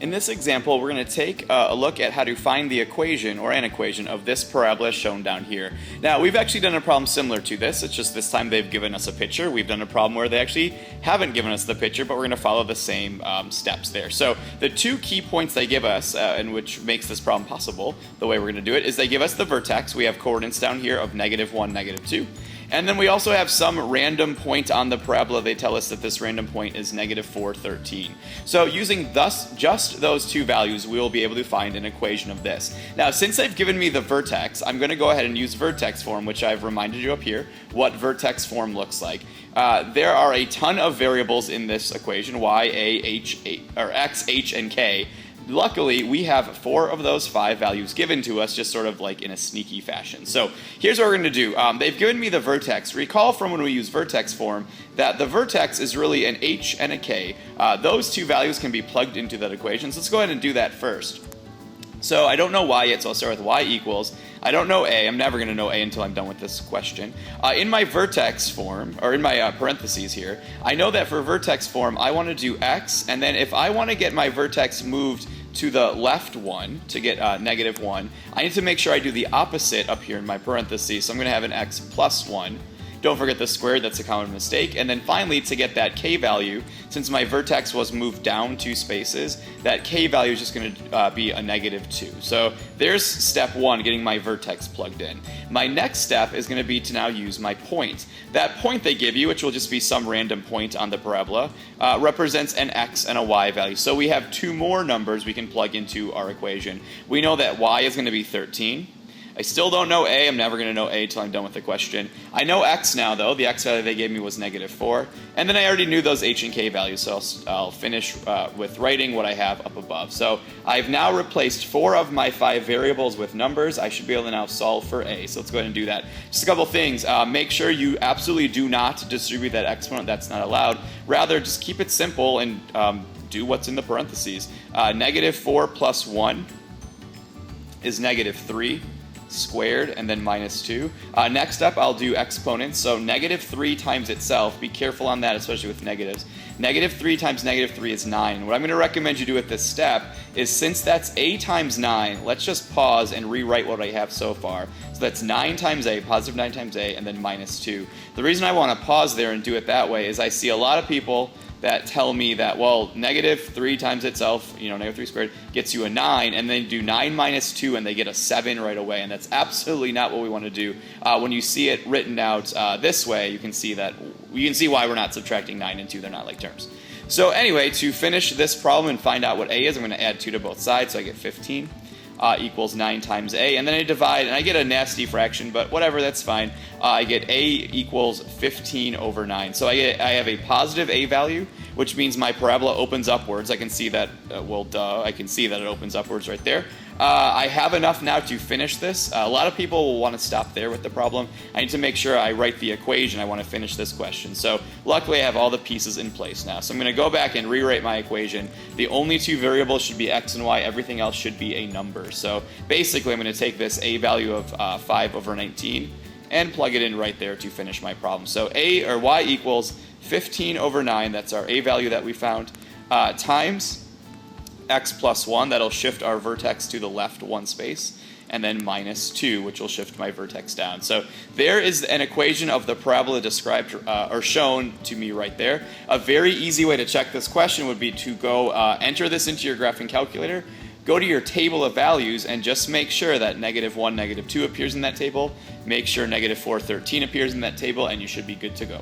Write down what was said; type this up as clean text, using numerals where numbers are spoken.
In this example, we're going to take a look at how to find the equation or an equation of this parabola shown down here. Now, we've actually done a problem similar to this. It's just this time they've given us a picture. We've done a problem where they actually haven't given us the picture, but we're going to follow the same steps there. So the two key points they give us, and which makes this problem possible, the way we're going to do it, is they give us the vertex. We have coordinates down here of -1, -2. And then we also have some random point on the parabola. They tell us that this random point is -4, 13. So using just those two values, we will be able to find an equation of this. Now, since they've given me the vertex, I'm going to go ahead and use vertex form, which I've reminded you up here, what vertex form looks like. There are a ton of variables in this equation, y, a, h, or x, h, and k. Luckily, we have 4 of those 5 values given to us just sort of like in a sneaky fashion. So here's what we're going to do. They've given me the vertex. Recall from when we use vertex form that the vertex is really an h and a k. Those two values can be plugged into that equation. So let's go ahead and do that first. So I don't know y yet, so I'll start with y equals. I don't know a. I'm never going to know a until I'm done with this question. In my vertex form, or in my parentheses here, I know that for vertex form, I want to do x, and then if I want to get my vertex moved to the left one, to get -1, I need to make sure I do the opposite up here in my parentheses. So I'm going to have an x plus 1. Don't forget the square, that's a common mistake. And then finally, to get that k value, since my vertex was moved down 2 spaces, that k value is just going to be a -2. So there's step 1, getting my vertex plugged in. My next step is going to be to now use my point. That point they give you, which will just be some random point on the parabola, represents an x and a y value. So we have 2 more numbers we can plug into our equation. We know that y is going to be 13. I still don't know a. I'm never going to know a until I'm done with the question. I know x now, though. The x value they gave me was -4. And then I already knew those h and k values, so I'll finish with writing what I have up above. So I've now replaced 4 of my 5 variables with numbers. I should be able to now solve for a. So let's go ahead and do that. Just a couple things. Make sure you absolutely do not distribute that exponent. That's not allowed. Rather, just keep it simple and do what's in the parentheses. -4 plus 1 is -3. Squared and then -2. Next up, I'll do exponents. So -3 times itself. Be careful on that, especially with negatives. -3 times -3 is 9. What I'm going to recommend you do at this step is, since that's a times 9, let's just pause and rewrite what I have so far. So that's 9 times a, positive 9 times a, and then -2. The reason I want to pause there and do it that way is I see a lot of people that tell me that, well, -3 times itself, -3 squared, gets you a 9, and then do 9 minus 2, and they get a 7 right away, and that's absolutely not what we want to do. When you see it written out this way, you can see why we're not subtracting 9 and 2. They're not like terms. So anyway, to finish this problem and find out what a is, I'm going to add 2 to both sides, so I get 15. Equals 9 times a, and then I divide, and I get a nasty fraction, but whatever, that's fine. I get a equals 15 over 9. So I have a positive a value, which means my parabola opens upwards. I can see that, I can see that it opens upwards right there. I have enough now to finish this. A lot of people will want to stop there with the problem. I need to make sure I write the equation. I want to finish this question. So luckily I have all the pieces in place now. So I'm going to go back and rewrite my equation. The only 2 variables should be x and y. Everything else should be a number. So basically I'm going to take this a value of 5 over 19 and plug it in right there to finish my problem. So a, or y, equals 15 over 9. That's our a value that we found, times x plus 1, that'll shift our vertex to the left 1 space, and then -2, which will shift my vertex down. So there is an equation of the parabola described or shown to me right there. A very easy way to check this question would be to go enter this into your graphing calculator, go to your table of values, and just make sure that -1, -2 appears in that table. Make sure -4, 13 appears in that table, and you should be good to go.